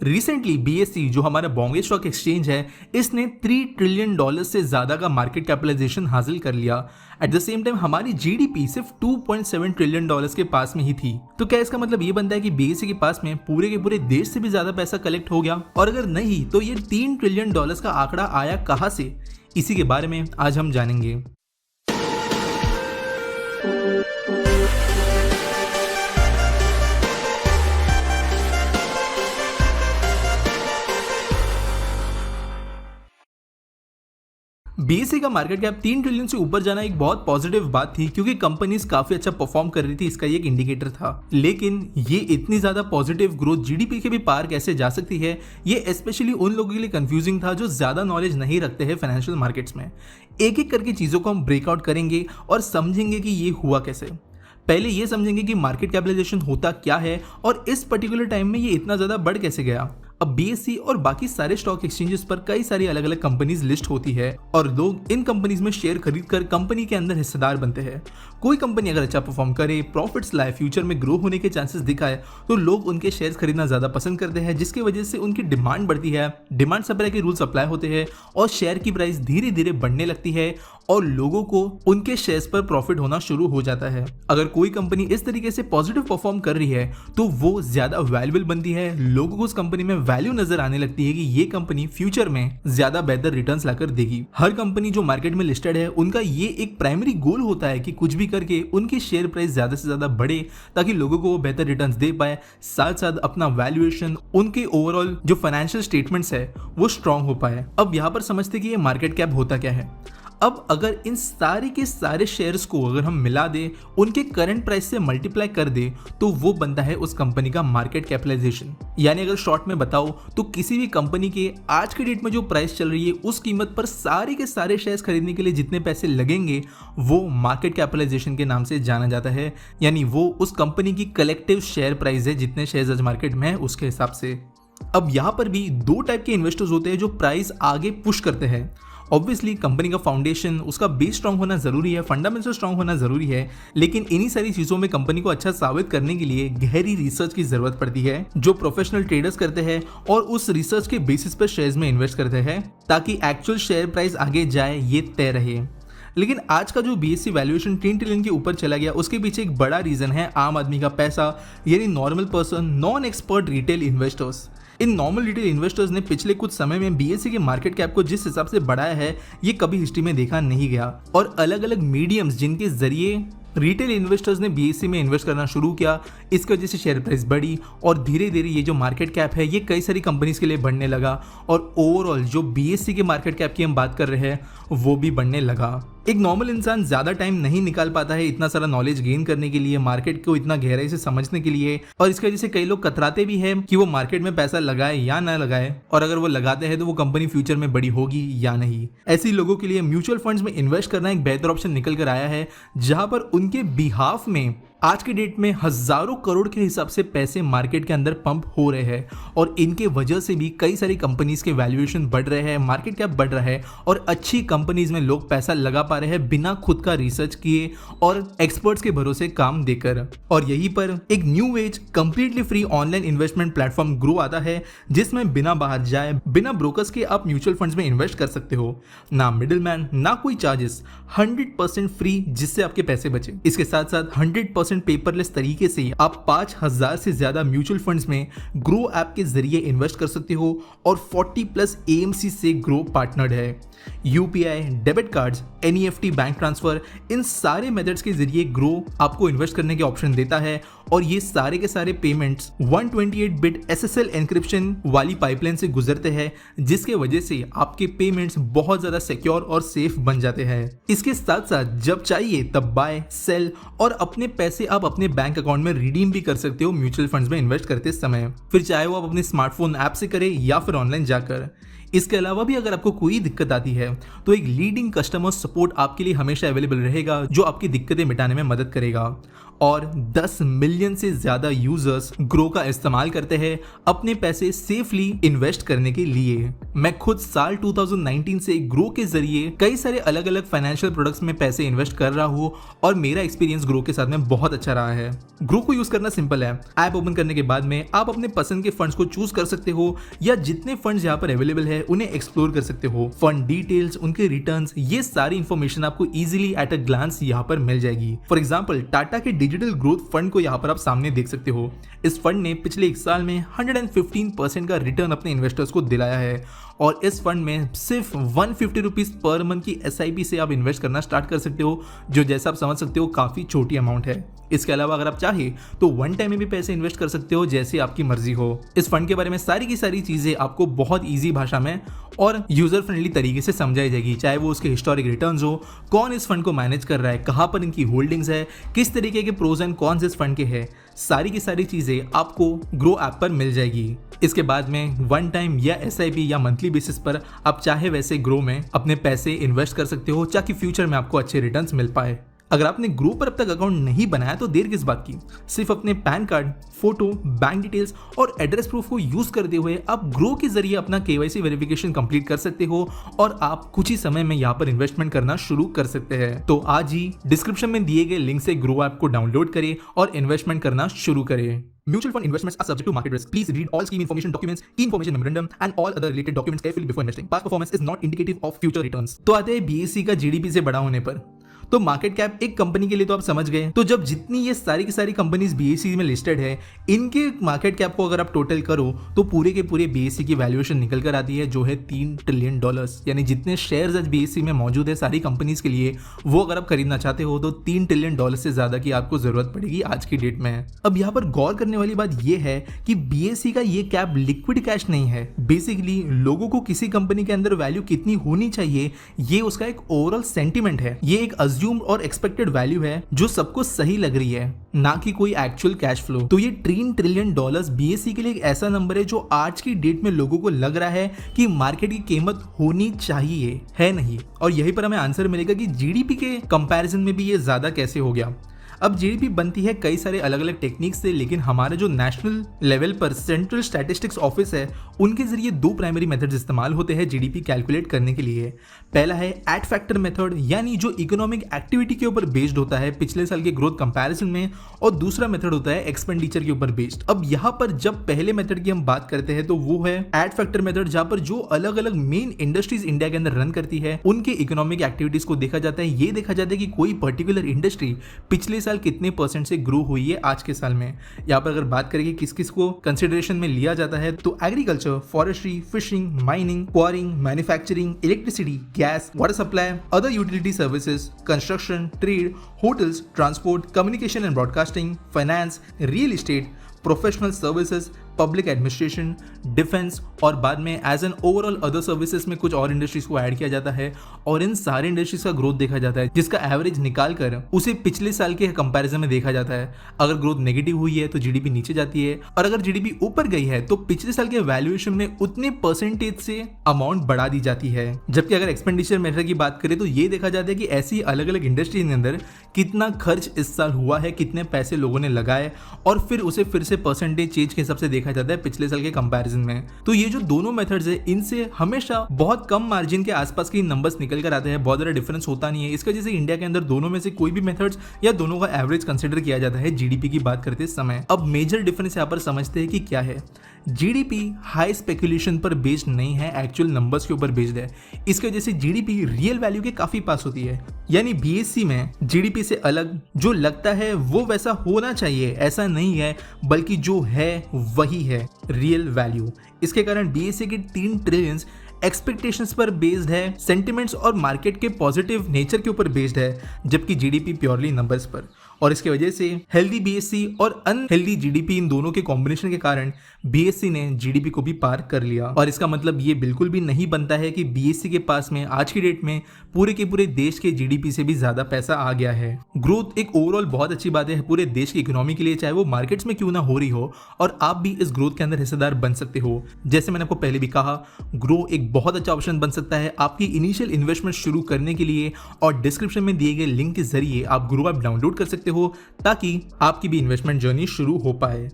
Recently BSE जो हमारा Bombay stock exchange है, इसने $3 ट्रिलियन से ज्यादा का मार्केट कैपिटलाइजेशन हासिल कर लिया। एट द सेम टाइम हमारी GDP सिर्फ $2.7 ट्रिलियन के पास में ही थी। तो क्या इसका मतलब ये बनता है कि BSE के पास में पूरे के पूरे देश से भी ज्यादा पैसा कलेक्ट हो गया? और अगर नहीं तो ये $3 ट्रिलियन का आंकड़ा आया कहां से? इसी के बारे में आज हम जानेंगे। BSE का मार्केट कैप 3 ट्रिलियन से ऊपर जाना एक बहुत पॉजिटिव बात थी, क्योंकि कंपनीज काफी अच्छा परफॉर्म कर रही थी, इसका ये एक इंडिकेटर था। लेकिन ये इतनी ज्यादा पॉजिटिव ग्रोथ GDP के भी पार कैसे जा सकती है, ये स्पेशली उन लोगों के लिए कंफ्यूजिंग था जो ज्यादा नॉलेज नहीं रखते हैं फाइनेंशियल मार्केट्स में। एक एक करके चीजों को हम ब्रेकआउट करेंगे और समझेंगे कि ये हुआ कैसे। पहले ये समझेंगे कि मार्केट कैपिटलाइजेशन होता क्या है और इस पर्टिकुलर टाइम में ये इतना ज्यादा बढ़ कैसे गया। अब BSE और बाकी सारे स्टॉक एक्सचेंजेस पर कई सारी अलग अलग कंपनीज लिस्ट होती है और लोग इन कंपनीज में शेयर खरीदकर कंपनी के अंदर हिस्सेदार बनते हैं। कोई कंपनी अगर अच्छा परफॉर्म करे, प्रॉफिट्स लाए, फ्यूचर में ग्रो होने के चांसेस दिखाए, तो लोग उनके शेयर्स खरीदना ज्यादा पसंद करते हैं, जिसकी वजह से उनकी डिमांड बढ़ती है। डिमांड सप्लाई के रूल्स अप्लाई होते हैं और शेयर की प्राइस धीरे धीरे बढ़ने लगती है और लोगों को उनके शेयर्स पर प्रॉफिट होना शुरू हो जाता है। अगर कोई कंपनी इस तरीके से पॉजिटिव परफॉर्म कर रही है तो वो ज्यादा वैल्यूएबल बनती है। लोगों को उस कंपनी में वैल्यू नजर आने लगती है कि ये कंपनी फ्यूचर में ज्यादा बेहतर रिटर्न्स लाकर देगी। हर कंपनी जो मार्केट में लिस्टेड है, उनका ये एक प्राइमरी गोल होता है कि कुछ भी करके उनकी शेयर प्राइस ज्यादा से ज्यादा बढ़े, ताकि लोगों को वो बेहतर रिटर्न्स दे पाए, साथ साथ अपना वैल्यूएशन, उनके ओवरऑल जो फाइनेंशियल स्टेटमेंट्स है वो स्ट्रांग हो पाए। अब यहाँ पर समझते कि ये मार्केट कैप होता क्या है। अब अगर इन सारे के सारे शेयर्स को अगर हम मिला दें, उनके करंट प्राइस से मल्टीप्लाई कर दें, तो वो बनता है उस कंपनी का मार्केट कैपिटलाइजेशन। यानी अगर शॉर्ट में बताओ तो किसी भी कंपनी के आज के डेट में जो प्राइस चल रही है, उस कीमत पर सारे के सारे शेयर्स खरीदने के लिए जितने पैसे लगेंगे, वो मार्केट कैपिटलाइजेशन के नाम से जाना जाता है। यानी वो उस कंपनी की कलेक्टिव शेयर प्राइस है, जितने शेयर्स आज मार्केट में है उसके हिसाब से। अब यहाँ पर भी दो टाइप के इन्वेस्टर्स होते हैं जो प्राइस आगे पुश करते हैं। ऑब्वियसली कंपनी का फाउंडेशन, उसका बेस स्ट्रांग होना जरूरी है, फंडामेंटल स्ट्रांग होना जरूरी है, लेकिन इन्हीं सारी चीजों में कंपनी को अच्छा साबित करने के लिए गहरी रिसर्च की जरूरत पड़ती है, जो प्रोफेशनल ट्रेडर्स करते हैं और उस रिसर्च के बेसिस पर शेयर्स में इन्वेस्ट करते हैं, ताकि एक्चुअल शेयर प्राइस आगे जाए ये तय रहे। लेकिन आज का जो BSE वैल्यूएशन 3 ट्रिलियन के ऊपर चला गया, उसके पीछे एक बड़ा रीजन है आम आदमी का पैसा, यानी normal person, non expert retail investors. In normal retail investors ने पिछले कुछ समय में BSE के मार्केट कैप को जिस हिसाब से बढ़ाया है, ये कभी हिस्ट्री में देखा नहीं गया। और अलग अलग मीडियम्स जिनके जरिए रिटेल इन्वेस्टर्स ने BSE में इन्वेस्ट करना शुरू किया, इसकी वजह से शेयर प्राइस बढ़ी और धीरे धीरे ये जो मार्केट कैप है ये कई सारी कंपनीज के लिए बढ़ने लगा और ओवरऑल जो BSE के मार्केट कैप की हम बात कर रहे हैं वो भी बढ़ने लगा। एक नॉर्मल इंसान ज्यादा टाइम नहीं निकाल पाता है इतना सारा नॉलेज गेन करने के लिए, मार्केट को इतना गहराई से समझने के लिए, और इसकी वजह से कई लोग कतराते भी हैं कि वो मार्केट में पैसा लगाए या ना लगाए, और अगर वो लगाते हैं तो वो कंपनी फ्यूचर में बड़ी होगी या नहीं। ऐसे लोगों के लिए म्यूचुअल फंड्स में इन्वेस्ट करना एक बेहतर ऑप्शन निकल कर आया है, जहां पर उनके बिहाफ में आज के डेट में हजारों करोड़ के हिसाब से पैसे मार्केट के अंदर पंप हो रहे हैं और इनके वजह से भी कई सारी कंपनीज के वैल्यूएशन बढ़ रहे हैं, मार्केट कैप बढ़ रहा है और अच्छी कंपनीज में लोग पैसा लगा पा रहे हैं बिना खुद का रिसर्च किए और एक्सपर्ट्स के भरोसे काम देकर। और यहीं पर एक new age completely free online investment platform grow आता है, जिसमें बिना बाहर जाए, बिना ब्रोकर्स के आप म्यूचुअल फंड्स में इन्वेस्ट कर सकते हो। ना मिडिल मैन, ना कोई चार्जेस, 100% फ्री, जिससे आपके पैसे बचे। इसके साथ साथ 100% पेपरलेस तरीके से आप 5000 से ज्यादा म्यूचुअल फंड्स में ग्रो ऐप के जरिए इन्वेस्ट कर सकते हो और 40+ AMC से ग्रो पार्टनर्ड है। UPI, debit cards, NEFT, bank transfer, इन सारे मेथड्स के जरिए ग्रो आपको इन्वेस्ट करने के ऑप्शन देता है और ये सारे के सारे पेमेंट्स 128 बिट SSL एन्क्रिप्शन वाली पाइपलाइन से गुजरते हैं, जिसके वजह से आपके पेमेंट्स बहुत ज्यादा सिक्योर और सेफ बन जाते हैं। इसके साथ साथ जब चाहिए तब बाय, सेल और अपने पैसे आप अपने बैंक अकाउंट में रिडीम भी कर सकते हो म्यूचुअल फंड्स में इन्वेस्ट करते समय, फिर चाहे वो आप अपने स्मार्टफोन ऐप से करें या फिर ऑनलाइन जाकर। इसके अलावा भी अगर आपको कोई दिक्कत आती है तो एक लीडिंग कस्टमर सपोर्ट आपके लिए हमेशा अवेलेबल रहेगा, जो आपकी दिक्कतें मिटाने में मदद करेगा। और 10 मिलियन से ज्यादा यूजर्स ग्रो का इस्तेमाल करते हैं अपने पैसे सेफली इन्वेस्ट करने के लिए। मैं खुद साल 2019 से ग्रो के जरिए कई सारे अलग अलग फाइनेंशियल प्रोडक्ट्स में पैसे इन्वेस्ट कर रहा हूँ और मेरा एक्सपीरियंस ग्रो के साथ में बहुत अच्छा रहा है। ग्रो को यूज करना सिंपल है। ऐप ओपन करने के बाद में आप अपने पसंद के फंड्स को चूज कर सकते हो या जितने फंड्स यहाँ पर अवेलेबल है उन्हें एक्सप्लोर कर सकते हो। फंड डिटेल्स, उनके रिटर्न्स, ये सारी इंफॉर्मेशन आपको इजीली एट अ ग्लांस यहाँ पर मिल जाएगी। फॉर एग्जांपल टाटा के डिजिटल ग्रोथ फंड को यहाँ पर आप सामने देख सकते हो। इस फंड ने पिछले एक साल में 115% का रिटर्न अपने इन्वेस्टर्स को दिलाया है और इस फंड में सिर्फ 150 रुपीज पर मंथ की SIP से आप इन्वेस्ट करना स्टार्ट कर सकते हो, जो जैसा आप समझ सकते हो काफी छोटी अमाउंट है। इसके अलावा अगर आप चाहे तो वन टाइम में भी पैसे इन्वेस्ट कर सकते हो, जैसे आपकी मर्जी हो। इस फंड के बारे में सारी की सारी चीजें आपको बहुत ईजी भाषा में और यूजर फ्रेंडली तरीके से समझाई जाएगी, चाहे वो उसके हिस्टोरिक रिटर्न्स हो, कौन इस फंड को मैनेज कर रहा है, कहाँ पर इनकी होल्डिंग्स है, किस तरीके के प्रोज एंड कॉन्स इस फंड के हैं, सारी की सारी चीजें आपको ग्रो ऐप पर मिल जाएगी। इसके बाद में वन टाइम या SIP या मंथली बेसिस पर आप चाहे वैसे ग्रो में अपने पैसे इन्वेस्ट कर सकते हो, ताकि फ्यूचर में आपको अच्छे रिटर्न्स मिल पाए। अगर आपने ग्रो पर अब तक अकाउंट नहीं बनाया तो देर किस बात की, सिर्फ अपने pan card, photo, bank details और एड्रेस प्रूफ को यूज करते हुए आप ग्रो के जरिए अपना KYC वेरिफिकेशन कंप्लीट कर सकते हो और आप कुछ ही समय में यहाँ पर इन्वेस्टमेंट करना शुरू कर सकते हैं। तो आज ही डिस्क्रिप्शन में दिए गए लिंक से ग्रो ऐप को डाउनलोड करें और इन्वेस्टमेंट करना शुरू करें। Mutual fund investments are subject to market risk. Please read all scheme information documents, key information memorandum, and all other related documents carefully before investing. Past performance is not indicative of future returns. तो आते हैं BSE का GDP से बड़ा होने पर। तो market cap एक कंपनी के लिए तो आप समझ गए। तो जब जितनी ये सारी की सारी कंपनीज BSE में लिस्टेड है, इनके मार्केट कैप को अगर आप टोटल करो तो पूरे के पूरे BSE की वैल्यूएशन निकल कर आती है, जो है $3 ट्रिलियन। यानी जितने शेयर्स आज BSE में मौजूद है सारी कंपनीज के लिए, वो अगर आप खरीदना चाहते हो तो $3 ट्रिलियन से ज्यादा की आपको जरूरत पड़ेगी आज की डेट में। अब यहाँ पर गौर करने वाली बात यह है कि BSE का ये कैप लिक्विड कैश नहीं है। बेसिकली लोगों को किसी कंपनी के अंदर वैल्यू कितनी होनी चाहिए, ये उसका एक ओवरऑल सेंटिमेंट है। ये एक अज्यूम्ड और एक्सपेक्टेड वैल्यू है जो सबको सही लग रही है, ना कि कोई एक्चुअल कैश फ्लो। तो ये $3 ट्रिलियन BSE के लिए एक ऐसा नंबर है जो आज की डेट में लोगों को लग रहा है कि मार्केट की कीमत होनी चाहिए, है नहीं। और यहीं पर हमें आंसर मिलेगा कि GDP के कंपैरिजन में भी ये ज्यादा कैसे हो गया। अब GDP बनती है कई सारे अलग अलग टेक्निक से, लेकिन हमारे जो नेशनल लेवल पर सेंट्रल स्टैटिस्टिक्स ऑफिस है, उनके जरिए दो प्राइमरी मेथड्स इस्तेमाल होते हैं GDP कैलकुलेट करने के लिए। पहला है एट फैक्टर मेथड, यानी जो इकोनॉमिक एक्टिविटी के ऊपर बेस्ड होता है पिछले साल के ग्रोथ कंपैरिजन में, और दूसरा मेथड होता है एक्सपेंडिचर के ऊपर बेस्ड। अब यहाँ पर जब पहले मेथड की हम बात करते हैं तो वो है एट फैक्टर मेथड, जहाँ पर जो अलग अलग मेन इंडस्ट्रीज इंडिया के अंदर रन करती है उनके इकोनॉमिक एक्टिविटीज को देखा जाता है। ये देखा जाता है कि कोई पर्टिकुलर इंडस्ट्री पिछले साल कितने % से ग्रो हुई है आज के साल में। यहाँ पर अगर बात करेंगे किस किस को कंसिडरेशन में लिया जाता है, तो agriculture, forestry, fishing, mining, quarrying, manufacturing, electricity, gas, water supply, other utility services, construction, trade, hotels, transport, communication and broadcasting, finance, real estate, professional services, public administration, defence और बाद में as an overall other services में कुछ और industries को add किया जाता है और इन सारे इंडस्ट्रीज का ग्रोथ देखा जाता है, जिसका एवरेज निकाल कर उसे पिछले साल के कंपैरिजन में देखा जाता है। अगर ग्रोथ नेगेटिव हुई है तो GDP नीचे जाती है, और अगर GDP ऊपर गई है तो पिछले साल के वैल्यूएशन में उतने % से अमाउंट बढ़ा दी जाती है। जबकि अगर एक्सपेंडिचर मेथड की बात करें तो ये देखा जाता है कि ऐसी अलग अलग इंडस्ट्रीज के अंदर कितना खर्च इस साल हुआ है, कितने पैसे लोगों ने लगाए, और फिर उसे फिर से परसेंटेज चेंज के हिसाब से देखा जाता है पिछले साल के कंपैरिजन में। तो ये जो दोनों मेथड्स है, इनसे हमेशा बहुत कम मार्जिन के आसपास के नंबर्स निकल कर आते हैं, बहुत ज्यादा डिफरेंस होता नहीं है। इसका जैसे इंडिया के अंदर दोनों में से कोई भी मेथड्स या दोनों का एवरेज कंसिडर किया जाता है GDP की बात करते समय। अब मेजर डिफरेंस यहाँ पर समझते हैं कि क्या है। GDP हाई स्पेकुलेशन पर बेस्ड नहीं है, एक्चुअल नंबर्स के ऊपर बेस्ड है। इसकी वजह से GDP रियल वैल्यू के काफी पास होती है। यानी BSE में GDP से अलग जो लगता है वो वैसा होना चाहिए, ऐसा नहीं है, बल्कि जो है वही है रियल वैल्यू। इसके कारण BSE के 3 ट्रिलियंस एक्सपेक्टेशंस पर बेस्ड है, सेंटिमेंट्स और मार्केट के पॉजिटिव नेचर के ऊपर बेस्ड है, जबकि GDP प्योरली नंबर्स पर। और इसकी वजह से हेल्दी BSE और अनहेल्दी GDP, इन दोनों के कॉम्बिनेशन के कारण BSE ने GDP को भी पार कर लिया। और इसका मतलब ये बिल्कुल भी नहीं बनता है कि BSE के पास में आज की डेट में पूरे के पूरे देश के GDP से भी ज्यादा पैसा आ गया है। ग्रोथ एक ओवरऑल बहुत अच्छी बात है पूरे देश की इकोनॉमी के लिए, चाहे वो मार्केट्स में क्यों ना हो रही हो, और आप भी इस ग्रोथ के अंदर हिस्सेदार बन सकते हो। जैसे मैंने आपको पहले भी कहा, ग्रो एक बहुत अच्छा ऑप्शन बन सकता है आपकी इनिशियल इन्वेस्टमेंट शुरू करने के लिए, और डिस्क्रिप्शन में दिए गए लिंक के जरिए आप ग्रो ऐप डाउनलोड कर सकते सकते हो ताकि आपकी भी इन्वेस्टमेंट जर्नी शुरू हो पाए।